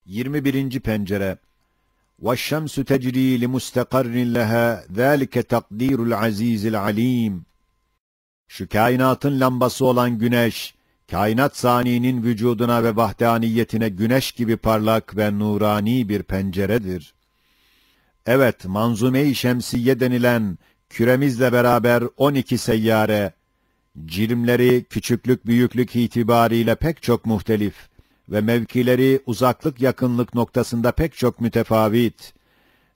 21. pencere. وَالشَّمْسُ تَجْرِي لِمُسْتَقَرٍّ لَهَا ذَٰلِكَ تَقْدِيرُ الْعَز۪يزِ الْعَل۪يمِ. Şu kainatın lambası olan güneş, kainat saninin vücuduna ve vahdaniyetine güneş gibi parlak ve nurani bir penceredir. Evet, Manzume-i Şemsiye denilen küremizle beraber 12 seyyare, cirimleri küçüklük büyüklük itibariyle pek çok muhtelif ve mevkileri uzaklık yakınlık noktasında pek çok mütefavit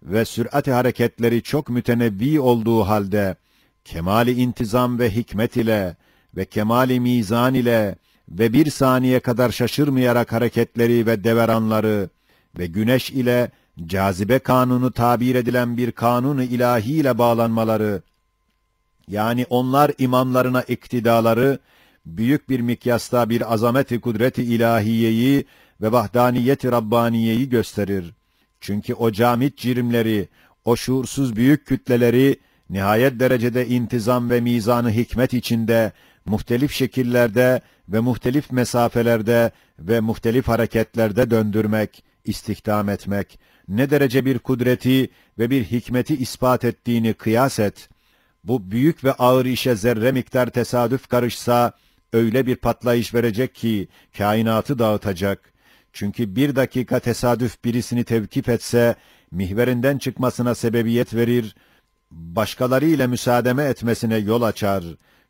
ve sürat-i hareketleri çok mütenevvi olduğu halde, kemali intizam ve hikmet ile ve kemali mizan ile ve bir saniye kadar şaşırmayarak hareketleri ve deveranları ve güneş ile cazibe kanunu tabir edilen bir kanunu ilahi ile bağlanmaları, yani onlar imamlarına iktidaları, büyük bir mikyasta bir azameti kudreti ilahiyeyi ve vahdaniyeti rabbaniyeyi gösterir. Çünkü o camit cirimleri, o şuursuz büyük kütleleri, nihayet derecede intizam ve mizanı hikmet içinde, muhtelif şekillerde ve muhtelif mesafelerde ve muhtelif hareketlerde döndürmek, istihdam etmek, ne derece bir kudreti ve bir hikmeti ispat ettiğini kıyas et. Bu büyük ve ağır işe zerre miktar tesadüf karışsa, öyle bir patlayış verecek ki, kainatı dağıtacak. Çünkü bir dakika tesadüf birisini tevkif etse, mihverinden çıkmasına sebebiyet verir, başkalarıyla müsaademe etmesine yol açar.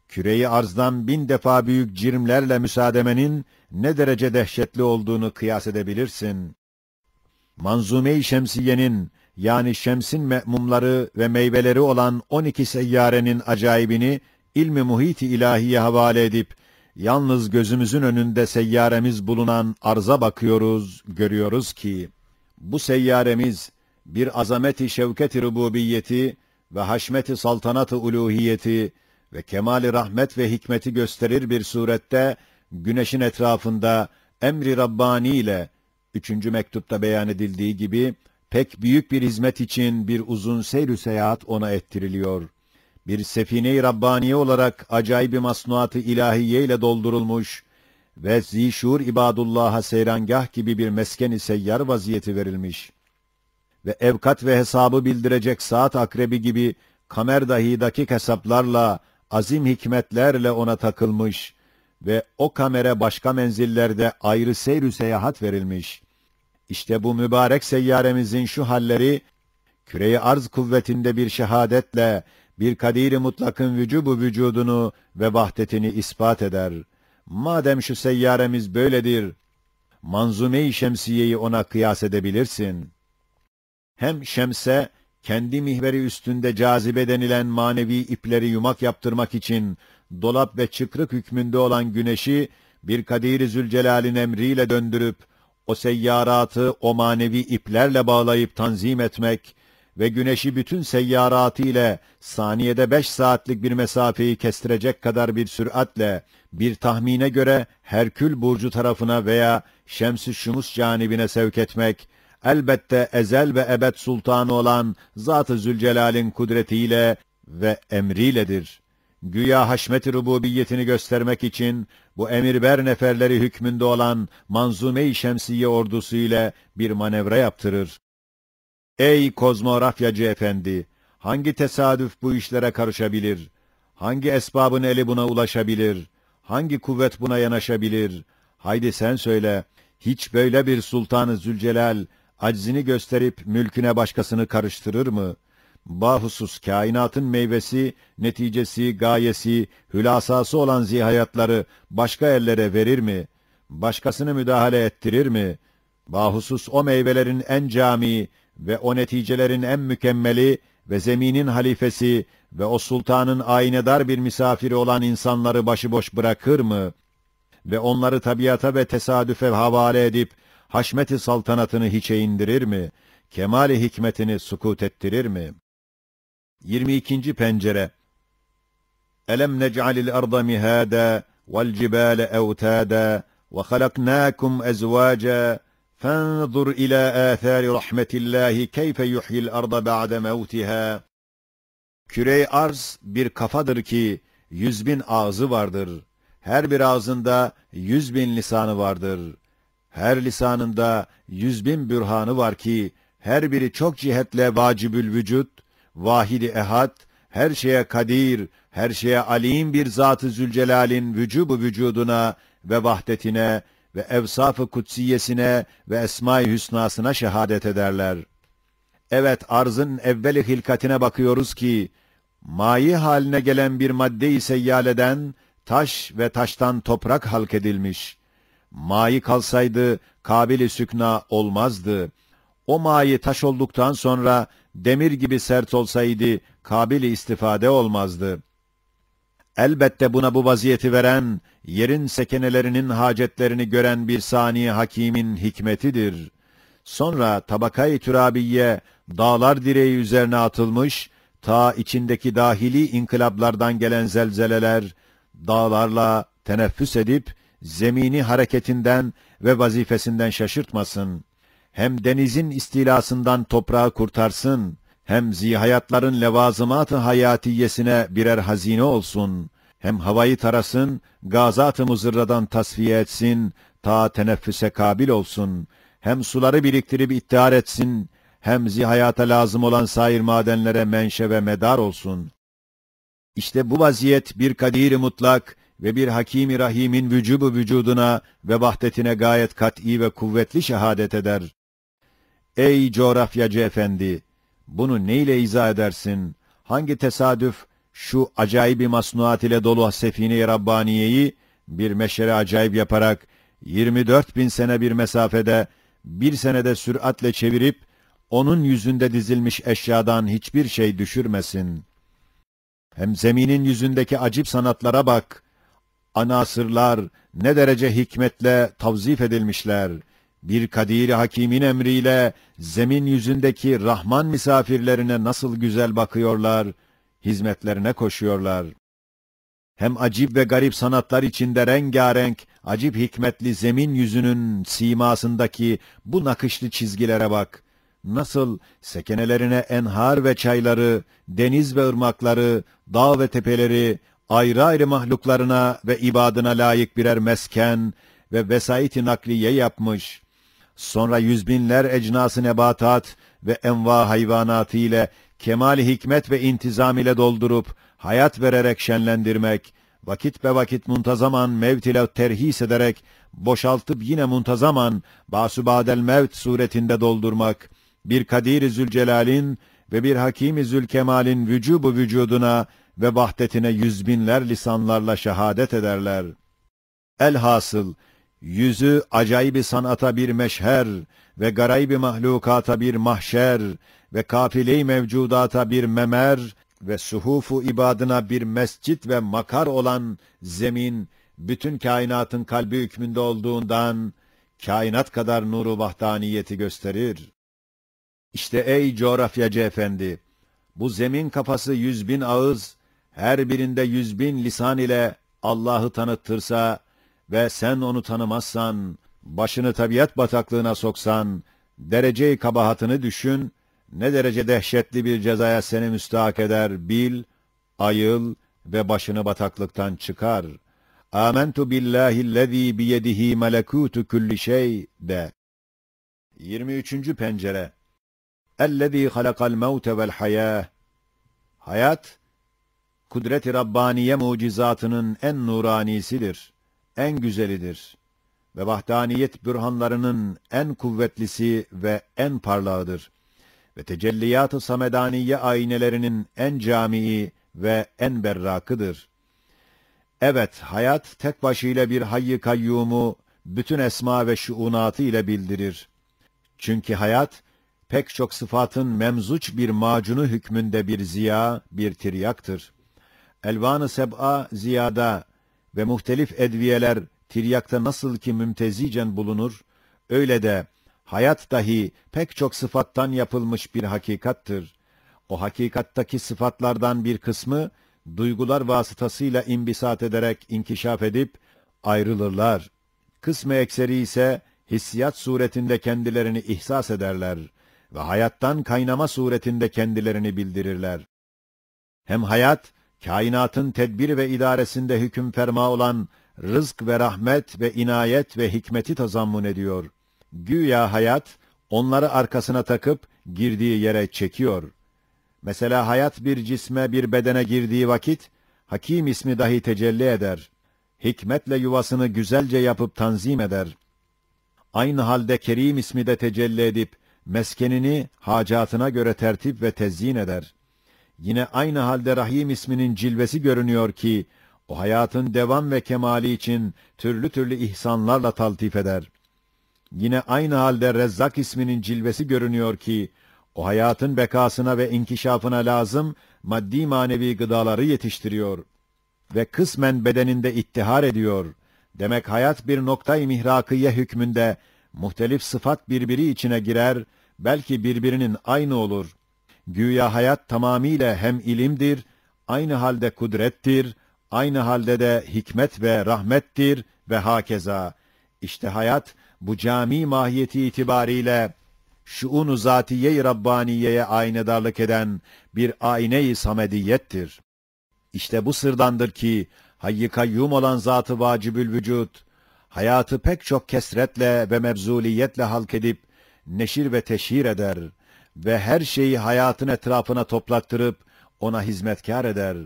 Küreyi arzdan 1000 defa büyük cirimlerle müsaademenin ne derece dehşetli olduğunu kıyas edebilirsin. Manzume-i Şemsiye'nin, yani şemsin me'mumları ve meyveleri olan 12 seyyarenin acayibini ilmi muhit-i ilahiye havale edip, yalnız gözümüzün önünde seyyaremiz bulunan arza bakıyoruz, görüyoruz ki, bu seyyaremiz bir azameti şevket-i rububiyeti ve haşmet-i saltanat-ı uluhiyeti ve kemali rahmet ve hikmeti gösterir bir surette, güneşin etrafında emri Rabbani ile 3. mektupta beyan edildiği gibi, pek büyük bir hizmet için bir uzun seyr-ü seyahat ona ettiriliyor. Bir sefine-i Rabbaniye olarak acayip-i masnuat-ı ilahiye ile doldurulmuş ve zişur ibadullah'a seyrangah gibi bir mesken-i seyyar vaziyeti verilmiş. Ve evkat ve hesabı bildirecek saat akrebi gibi kamer dahi dakik hesaplarla, azim hikmetlerle ona takılmış ve o kamere başka menzillerde ayrı seyr-ü seyahat verilmiş. İşte bu mübarek seyyaremizin şu halleri, küre-i arz kuvvetinde bir şehadetle, bir kadir-i mutlakın vücubu vücudunu ve vahdetini ispat eder. Madem şu seyyaremiz böyledir, Manzume-i Şemsiye'yi ona kıyas edebilirsin. Hem şemse, kendi mihveri üstünde cazibe denilen manevi ipleri yumak yaptırmak için, dolap ve çıkrık hükmünde olan güneşi, bir Kadir-i Zülcelal'in emriyle döndürüp, o seyyaratı o manevi iplerle bağlayıp tanzim etmek ve güneşi bütün seyyaratı ile saniyede 5 saatlik bir mesafeyi kestirecek kadar bir süratle, bir tahmine göre Herkül burcu tarafına veya Şems-i Şumus canibine sevk etmek, elbette ezel ve ebed sultanı olan Zat-ı Zülcelal'in kudretiyle ve emriyledir. Güya haşmet-i rububiyetini göstermek için bu emirber neferleri hükmünde olan Manzume-i Şemsiye ordusu ile bir manevra yaptırır. Ey kozmografyacı efendi! Hangi tesadüf bu işlere karışabilir? Hangi esbabın eli buna ulaşabilir? Hangi kuvvet buna yanaşabilir? Haydi sen söyle, hiç böyle bir Sultan-ı Zülcelal, aczini gösterip mülküne başkasını karıştırır mı? Bahusus kainatın meyvesi, neticesi, gayesi, hülasası olan zihayatları başka ellere verir mi? Başkasını müdahale ettirir mi? Bahusus o meyvelerin en cami ve o neticelerin en mükemmeli ve zeminin halifesi ve o sultanın aynedar bir misafiri olan insanları başıboş bırakır mı? Ve onları tabiata ve tesadüfe havale edip, haşmet-i saltanatını hiçe indirir mi? Kemali hikmetini sukut ettirir mi? 22. pencere. Elem nec'alil arda mihada vel cibale evtada ve halaknakum ezvaca fanzur ila athari rahmetillahi keyfe yuhyil arda ba'de mevtiha. Küre-i arz bir kafadır ki 100.000 ağzı vardır. Her bir ağzında 100.000 lisanı vardır. Her lisanında 100.000 bürhanı var ki, her biri çok cihetle vacibül vücut, vahid-i ehad, her şeye kadir, her şeye alim bir Zat-ı Zülcelal'in vücubu vücuduna ve vahdetine ve evsaf-ı kutsiyesine ve esma-i hüsnasına şehadet ederler. Evet, arzın evvel-i hilkatine bakıyoruz ki, mayi haline gelen bir madde-i seyyaleden, taş ve taştan toprak halk edilmiş. Mayi kalsaydı, kabil-i sükna olmazdı. O mayi taş olduktan sonra, demir gibi sert olsaydı, kabil-i istifade olmazdı. Elbette buna bu vaziyeti veren, yerin sekenelerinin hacetlerini gören bir sani hakimin hikmetidir. Sonra tabakayı türabiye, dağlar direği üzerine atılmış, ta içindeki dahili inkılaplardan gelen zelzeleler, dağlarla teneffüs edip, zemini hareketinden ve vazifesinden şaşırtmasın. Hem denizin istilasından toprağı kurtarsın, hem zihayatların levazımat-ı hayatiyesine birer hazine olsun, hem havayı tarasın, gazat-ı muzırradan tasfiye etsin, ta teneffüse kabil olsun, hem suları biriktirip ittihar etsin, hem zihayata lazım olan sair madenlere menşe ve medar olsun. İşte bu vaziyet bir kadir-i mutlak ve bir hakim-i rahimin vücubu vücuduna ve vahdetine gayet kat'î ve kuvvetli şehadet eder. Ey coğrafyacı efendi! Bunu neyle izah edersin? Hangi tesadüf şu acayip bir masnuat ile dolu sefine-i Rabbaniye'yi bir meşere acayip yaparak 24.000 sene bir mesafede bir senede süratle çevirip onun yüzünde dizilmiş eşyadan hiçbir şey düşürmesin. Hem zeminin yüzündeki acip sanatlara bak. Anasırlar ne derece hikmetle tavzif edilmişler. Bir kadir-i hakimin emriyle zemin yüzündeki Rahman misafirlerine nasıl güzel bakıyorlar, hizmetlerine koşuyorlar. Hem acip ve garip sanatlar içinde rengarenk, acip hikmetli zemin yüzünün simasındaki bu nakışlı çizgilere bak. Nasıl sekenelerine enhar ve çayları, deniz ve ırmakları, dağ ve tepeleri, ayrı ayrı mahluklarına ve ibadına layık birer mesken ve vesait-i nakliye yapmış. Sonra yüzbinler ecnas-ı nebatat ve enva hayvanatı ile kemal-i hikmet ve intizam ile doldurup, hayat vererek şenlendirmek, vakit be vakit muntazaman mevt ile terhis ederek, boşaltıp yine muntazaman basubadel mevt suretinde doldurmak, bir Kadir-i Zülcelal'in ve bir Hakim-i Zülkemal'in vücubu vücuduna ve vahdetine yüzbinler lisanlarla şehadet ederler. Elhasıl, yüzü acayip sanata bir meşher ve garayb-i mahlukata bir mahşer ve kafile-i mevcudata bir memer ve suhufu ibadına bir mescit ve makar olan zemin, bütün kainatın kalbi hükmünde olduğundan, kainat kadar nuru vahdaniyeti gösterir. İşte ey coğrafyacı efendi, bu zemin kafası 100.000 ağız, her birinde 100.000 lisan ile Allah'ı tanıttırsa ve sen onu tanımazsan, başını tabiat bataklığına soksan, derece-i kabahatını düşün, ne derece dehşetli bir cezaya seni müstahak eder, bil, ayıl ve başını bataklıktan çıkar. Âmentu billâhillezî biyedihi melekûtu kulli şey de. 23. pencere. Ellezî halakal mevte vel hayâh. Hayat, kudret-i Rabbaniye mucizatının en nuranisidir, en güzelidir ve vahdaniyet bürhanlarının en kuvvetlisi ve en parlağıdır ve tecelliyat-ı samedaniye aynelerinin en camii ve en berrakıdır. Evet, hayat tek başıyla bir hayy-i kayyumu bütün esma ve şuunatı ile bildirir. Çünkü hayat, pek çok sıfatın memzuç bir macunu hükmünde bir ziya, bir tiryaktır. Elvan-ı seb'a ziyada ve muhtelif edviyeler tiryakta nasıl ki mümtezicen bulunur, öyle de hayat dahi pek çok sıfattan yapılmış bir hakikattır. O hakikattaki sıfatlardan bir kısmı, duygular vasıtasıyla imbisat ederek inkişaf edip ayrılırlar. Kısmı ekseri ise hissiyat suretinde kendilerini ihsas ederler ve hayattan kaynama suretinde kendilerini bildirirler. Hem hayat, kainatın tedbir ve idaresinde hüküm ferma olan rızk ve rahmet ve inayet ve hikmeti tazammun ediyor. Güya hayat, onları arkasına takıp girdiği yere çekiyor. Mesela hayat bir cisme, bir bedene girdiği vakit, Hakim ismi dahi tecelli eder. Hikmetle yuvasını güzelce yapıp tanzim eder. Aynı halde Kerim ismi de tecelli edip, meskenini hacatına göre tertip ve tezyin eder. Yine aynı halde Rahim isminin cilvesi görünüyor ki, o hayatın devam ve kemali için türlü türlü ihsanlarla taltif eder. Yine aynı halde Rezzak isminin cilvesi görünüyor ki, o hayatın bekasına ve inkişafına lazım maddi manevi gıdaları yetiştiriyor ve kısmen bedeninde ittihar ediyor. Demek hayat bir noktayı mihrakiye hükmünde muhtelif sıfat birbiri içine girer, belki birbirinin aynı olur. Güya hayat tamamiyle hem ilimdir, aynı halde kudrettir, aynı halde de hikmet ve rahmettir ve hakeza. İşte hayat bu cami mahiyeti itibariyle şuun-u zatiye-i Rabbaniye'ye aynedarlık eden bir ayne-i samediyettir. İşte bu sırdandır ki hayy-i kayyum olan Zat-ı Vacibül Vücud, hayatı pek çok kesretle ve mebzuliyetle halk edip neşir ve teşhir eder ve her şeyi hayatın etrafına toplattırıp ona hizmetkar eder.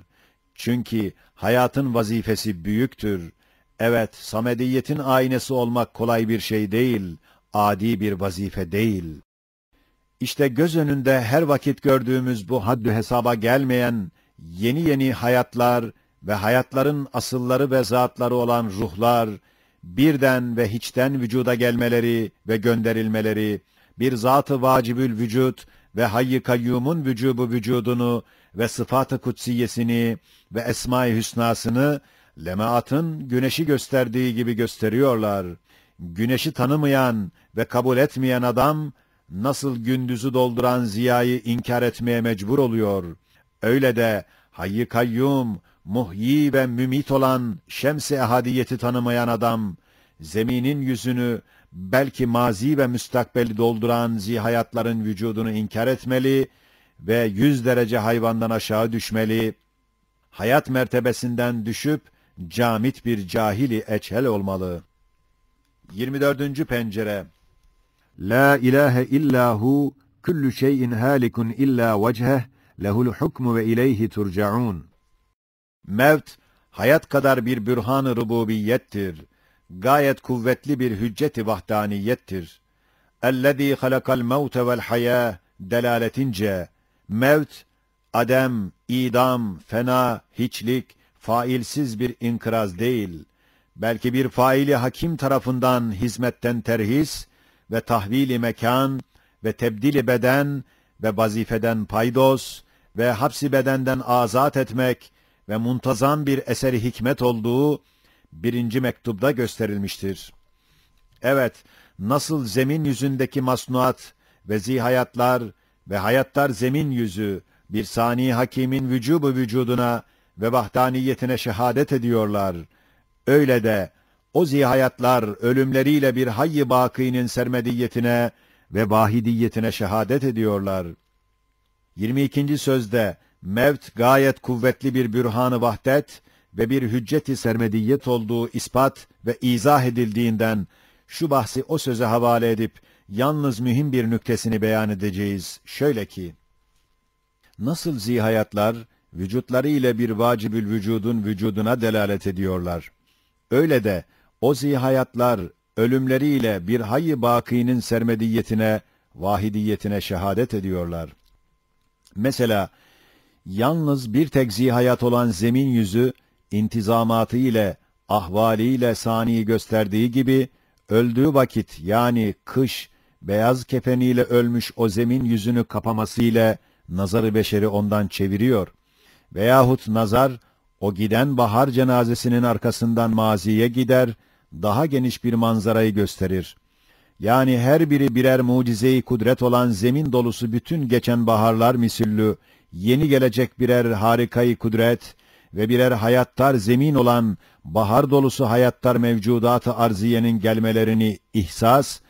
Çünkü hayatın vazifesi büyüktür. Evet, samediyetin aynesi olmak kolay bir şey değil, adi bir vazife değil. İşte göz önünde her vakit gördüğümüz bu haddü hesaba gelmeyen yeni yeni hayatlar ve hayatların asılları ve zatları olan ruhlar, birden ve hiçten vücuda gelmeleri ve gönderilmeleri, bir zat-ı vacibül vücut ve hayy-i kayyumun vücubu vücudunu ve sıfat-ı kutsiyesini ve esma-i hüsnasını lemaatın güneşi gösterdiği gibi gösteriyorlar. Güneşi tanımayan ve kabul etmeyen adam, nasıl gündüzü dolduran ziyayı inkar etmeye mecbur oluyor. Öyle de hayy-i kayyum, muhyi ve mümit olan şems-i ehadiyeti tanımayan adam, zeminin yüzünü, belki mazi ve müstakbeli dolduran zihayatların vücudunu inkar etmeli ve 100 derece hayvandan aşağı düşmeli, hayat mertebesinden düşüp camit bir cahili eçhel olmalı. 24. pencere. La ilahe illahu kullu şeyin halikun illa vecheh lehul hukmu ve ileyhi turcaun. Mevt, hayat kadar bir bürhan-ı rububiyettir. Gayet kuvvetli bir hüccet-i vahdaniyettir. Ellezî halakal mevte vel hayâ delaletince, mevt, adem, idam, fena, hiçlik, failsiz bir inkıraz değil, belki bir faili hakim tarafından hizmetten terhis ve tahvili mekan ve tebdili beden ve vazifeden paydos ve hapsi bedenden azat etmek ve muntazam bir eseri hikmet olduğu 1. mektubda gösterilmiştir. Evet, nasıl zemin yüzündeki masnuat ve zihayatlar ve hayatlar zemin yüzü bir sani hakimin vücubu vücuduna ve vahdaniyetine şehadet ediyorlar, öyle de o zihayatlar ölümleriyle bir hayy-i bakînin sermediyetine ve vahidiyetine şehadet ediyorlar. 22. sözde mevt gayet kuvvetli bir bürhan-ı vahdet ve bir hüccet-i sermediyet olduğu ispat ve izah edildiğinden şu bahsi o söze havale edip yalnız mühim bir nüktesini beyan edeceğiz. Şöyle ki, nasıl zihayatlar vücutları ile bir vacibül vücudun vücuduna delalet ediyorlar, öyle de o zihayatlar ölümleriyle bir hayy-i bakînin sermediyetine, vahidiyetine şehadet ediyorlar. Mesela, yalnız bir tek zihayat olan zemin yüzü, intizamatı ile, ahvaliyle sani gösterdiği gibi, öldüğü vakit yani kış, beyaz kefeniyle ölmüş o zemin yüzünü kapamasıyla, nazar-ı beşeri ondan çeviriyor. Veyahut nazar, o giden bahar cenazesinin arkasından maziye gider, daha geniş bir manzarayı gösterir. Yani her biri birer mucize-i kudret olan zemin dolusu bütün geçen baharlar misillü, yeni gelecek birer harikayı kudret ve birer hayattar zemin olan bahar dolusu hayattar mevcudat-ı arziyenin gelmelerini ihsas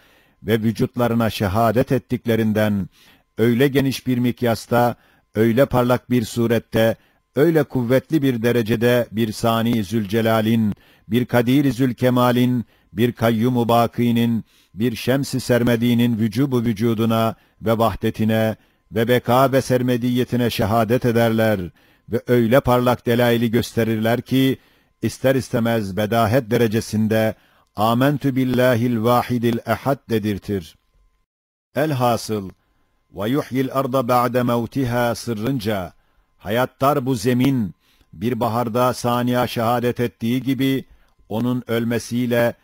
ve vücutlarına şehadet ettiklerinden, öyle geniş bir mikyasta, öyle parlak bir surette, öyle kuvvetli bir derecede bir Sani Zülcelal'in, bir Kadir Zülkemal'in, bir Kayyum-u Baki'nin, bir Şems-i Sermedi'nin vücubu vücuduna ve vahdetine ve beka ve sermediyetine şehadet ederler ve öyle parlak delaili gösterirler ki, ister istemez bedahet derecesinde Âmentü billâhil vâhidil ehad dedirtir. Elhasıl, ve yuhyil arda ba'de mevtiha sırrınca, hayattar bu zemin, bir baharda saniye şehadet ettiği gibi, onun ölmesiyle,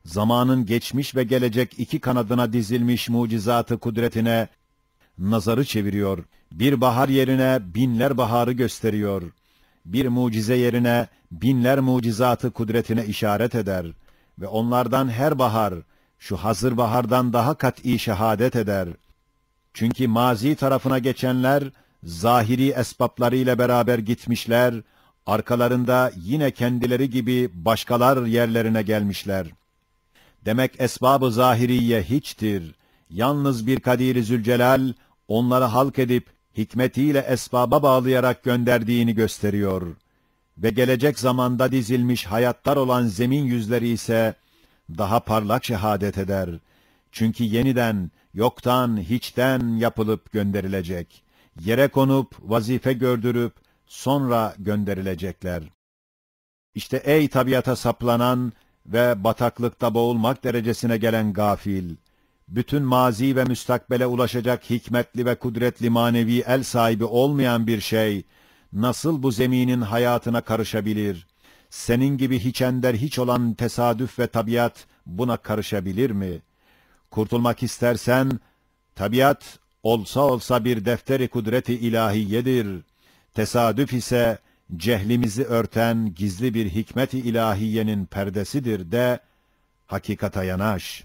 zamanın geçmiş ve gelecek iki kanadına dizilmiş mucizatı kudretine nazarı çeviriyor. Bir bahar yerine binler baharı gösteriyor. Bir mucize yerine binler mucizatı kudretine işaret eder. Ve onlardan her bahar, şu hazır bahardan daha kat'î şehadet eder. Çünkü mazi tarafına geçenler, zahiri esbaplarıyla beraber gitmişler, arkalarında yine kendileri gibi başkalar yerlerine gelmişler. Demek esbab-ı zahiriye hiçtir. Yalnız bir Kadir-i Zülcelal, onları halk edip, hikmetiyle esbaba bağlayarak gönderdiğini gösteriyor. Ve gelecek zamanda dizilmiş hayatlar olan zemin yüzleri ise, daha parlak şehadet eder. Çünkü yeniden, yoktan, hiçten yapılıp gönderilecek. Yere konup, vazife gördürüp, sonra gönderilecekler. İşte ey tabiata saplanan ve bataklıkta boğulmak derecesine gelen gafil, bütün mazi ve müstakbele ulaşacak hikmetli ve kudretli manevi el sahibi olmayan bir şey, nasıl bu zeminin hayatına karışabilir? Senin gibi hiç ender hiç olan tesadüf ve tabiat buna karışabilir mi? Kurtulmak istersen, tabiat olsa olsa bir defteri kudreti ilahiyedir. Tesadüf ise cehlimizi örten gizli bir hikmet-i ilahiyenin perdesidir de, hakikata yanaş.